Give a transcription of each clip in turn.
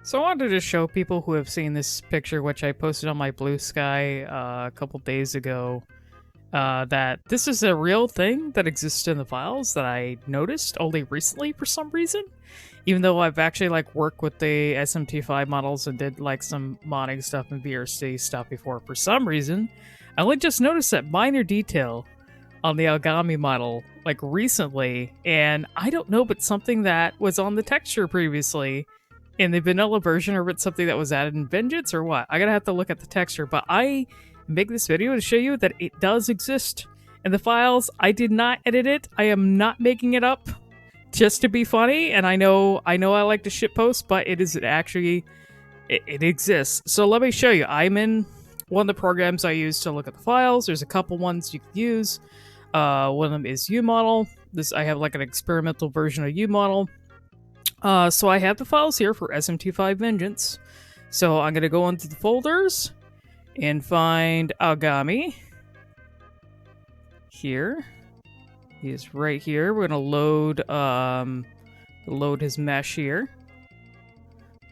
So I wanted to show people who have seen this picture, which I posted on my Blue Sky a couple days ago, that this is a real thing that exists in the files that I noticed only recently for some reason. Even though I've actually worked with the SMT5 models and did some modding stuff and VRC stuff before, for some reason, I only just noticed that minor detail on the Aogami model recently, and I don't know, but something that was on the texture previously in the vanilla version, or if it's something that was added in Vengeance or what. I gotta have to look at the texture, but I make this video to show you that it does exist in the files. I did not edit it. I am not making it up just to be funny, and I know I like to shitpost, but it exists. So let me show you. I'm in one of the programs I use to look at the files. There's a couple ones you can use. One of them is UModel. I have an experimental version of UModel. So I have the files here for SMT5 Vengeance. So I'm going to go into the folders and find Aogami. Here. He is right here. We're going to load his mesh here.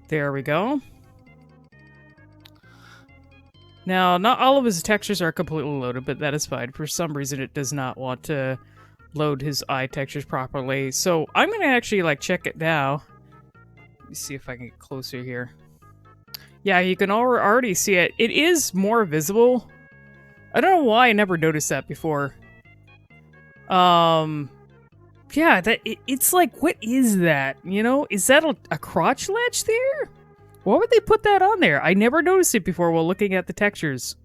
There we go. Now, not all of his textures are completely loaded, but that is fine. For some reason, it does not want to load his eye textures properly. So I'm going to actually check it now. Let me see if I can get closer here. Yeah, you can already see it. It is more visible. I don't know why I never noticed that before. Yeah, it's what is that? You know, is that a crotch latch there? Why would they put that on there? I never noticed it before while looking at the textures.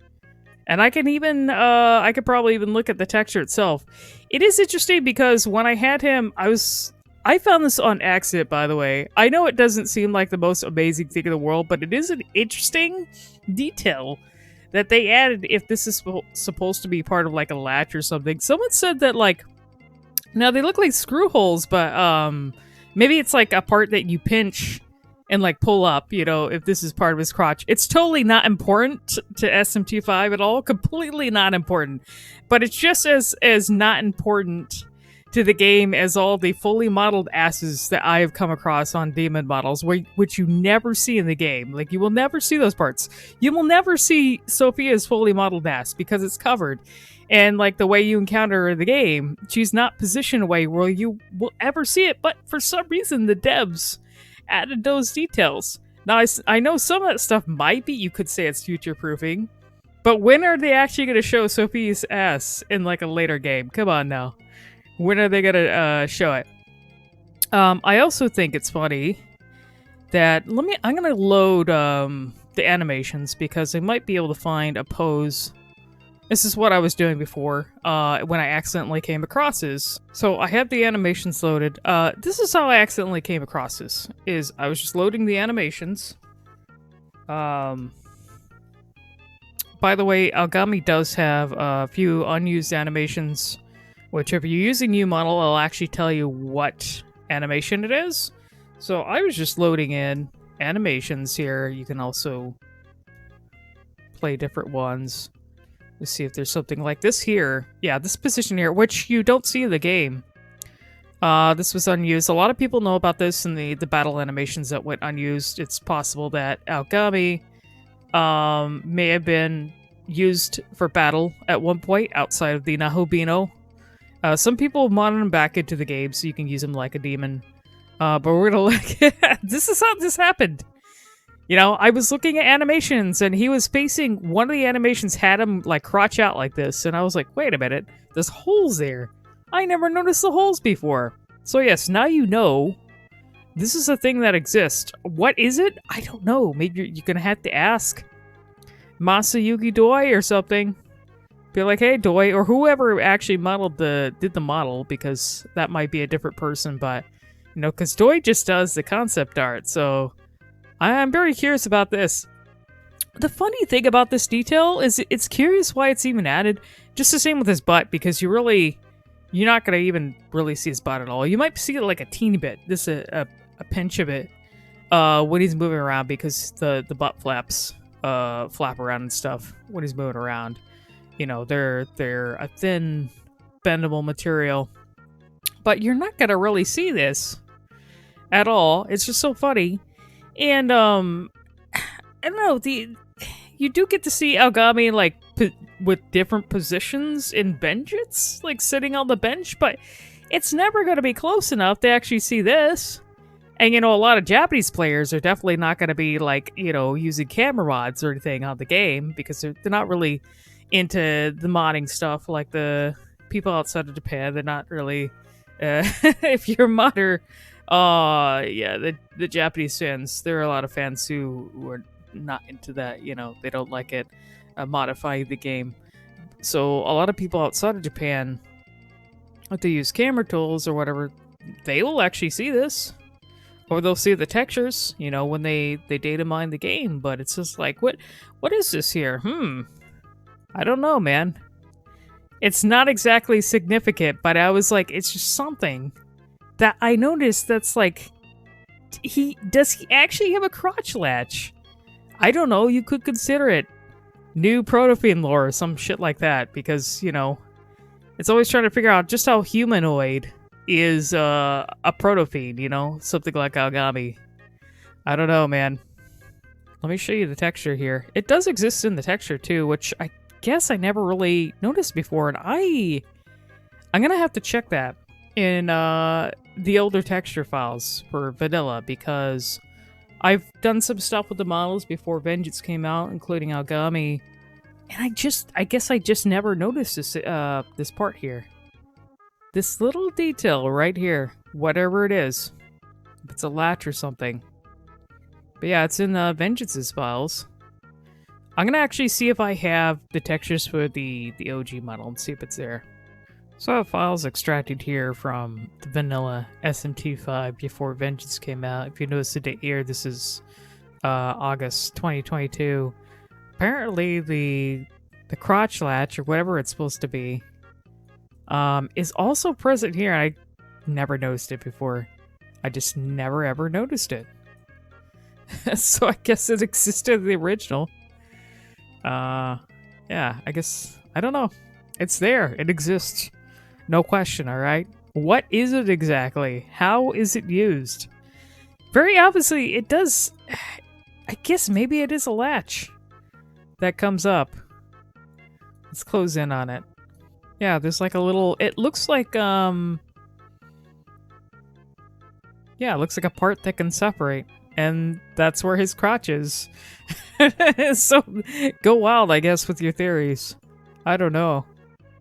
And I can even, I could probably even look at the texture itself. It is interesting because when I had him, I found this on accident, by the way. I know it doesn't seem like the most amazing thing in the world, but it is an interesting detail that they added if this is supposed to be part of a latch or something. Someone said that now they look like screw holes, but maybe it's a part that you pinch and pull up, you know, if this is part of his crotch. It's totally not important to SMT5 at all. Completely not important. But it's just as not important to the game as all the fully modeled asses that I have come across on demon models, which you never see in the game. You will never see those parts. You will never see Sophia's fully modeled ass because it's covered. And the way you encounter her in the game, she's not positioned away where you will ever see it. But for some reason, the devs added those details. Now, I know some of that stuff might be, you could say it's future-proofing, but when are they actually going to show Sophie's ass in a later game? Come on now. When are they going to show it? I also think it's funny that, I'm going to load the animations because I might be able to find a pose. This is what I was doing before when I accidentally came across this. So I have the animations loaded. This is how I accidentally came across this. I was just loading the animations. By the way, Aogami does have a few unused animations, which if you're using UModel, it'll actually tell you what animation it is. So I was just loading in animations here. You can also play different ones. Let's see if there's something like this here. Yeah, this position here, which you don't see in the game. This was unused. A lot of people know about this in the battle animations that went unused. It's possible that Aogami may have been used for battle at one point outside of the Nahobino. Some people modded him back into the game so you can use him like a demon. But we're gonna look at... This is how this happened. You know, I was looking at animations, and he was facing... One of the animations had him, crotch out like this, and I was like, wait a minute, there's holes there. I never noticed the holes before. So yes, now you know. This is a thing that exists. What is it? I don't know. Maybe you're gonna have to ask Masayuki Doi or something. Be like, hey, Doi, or whoever actually did the model, because that might be a different person, but, you know, because Doi just does the concept art, so... I'm very curious about this. The funny thing about this detail is it's curious why it's even added. Just the same with his butt, because you're not going to even really see his butt at all. You might see it a teeny bit, just a pinch of it, when he's moving around, because the butt flaps flap around and stuff when he's moving around. You know, they're a thin, bendable material. But you're not going to really see this at all. It's just so funny. And I don't know, you do get to see Aogami like with different positions in benches, like sitting on the bench, but it's never going to be close enough to actually see this. And a lot of Japanese players are definitely not going to be like, using camera mods or anything on the game because they're not really into the modding stuff like the people outside of Japan. They're not really if you're a modder, yeah, the Japanese fans, there are a lot of fans who are not into that. They don't like it modifying the game. So a lot of people outside of Japan, if they use camera tools or whatever, they will actually see this. Or they'll see the textures, when they data mine the game. But it's just like, what is this here? I don't know, man. It's not exactly significant, but I was like, it's just something that I noticed that's like, does he actually have a crotch latch? I don't know, you could consider it new protophene lore or some shit like that, because, it's always trying to figure out just how humanoid is a protophene, something like Aogami. I don't know, man. Let me show you the texture here. It does exist in the texture too, which I guess I never really noticed before, and I'm gonna have to check that in the older texture files for vanilla, because I've done some stuff with the models before Vengeance came out, including Aogami, and I guess I just never noticed this part here. This little detail right here, whatever it is. If it's a latch or something. But yeah, it's in Vengeance's files. I'm gonna actually see if I have the textures for the OG model and see if it's there. So I have files extracted here from the vanilla SMT5 before Vengeance came out. If you notice the date here, this is August 2022. Apparently the crotch latch, or whatever it's supposed to be, is also present here. I never noticed it before. I just never ever noticed it. So I guess it existed in the original. Yeah, I guess, I don't know. It's there. It exists. No question, alright? What is it exactly? How is it used? Very obviously, it does... I guess maybe it is a latch that comes up. Let's close in on it. Yeah, there's like a little... It looks like, yeah, it looks like a part that can separate. And that's where his crotch is. So, go wild, I guess, with your theories. I don't know.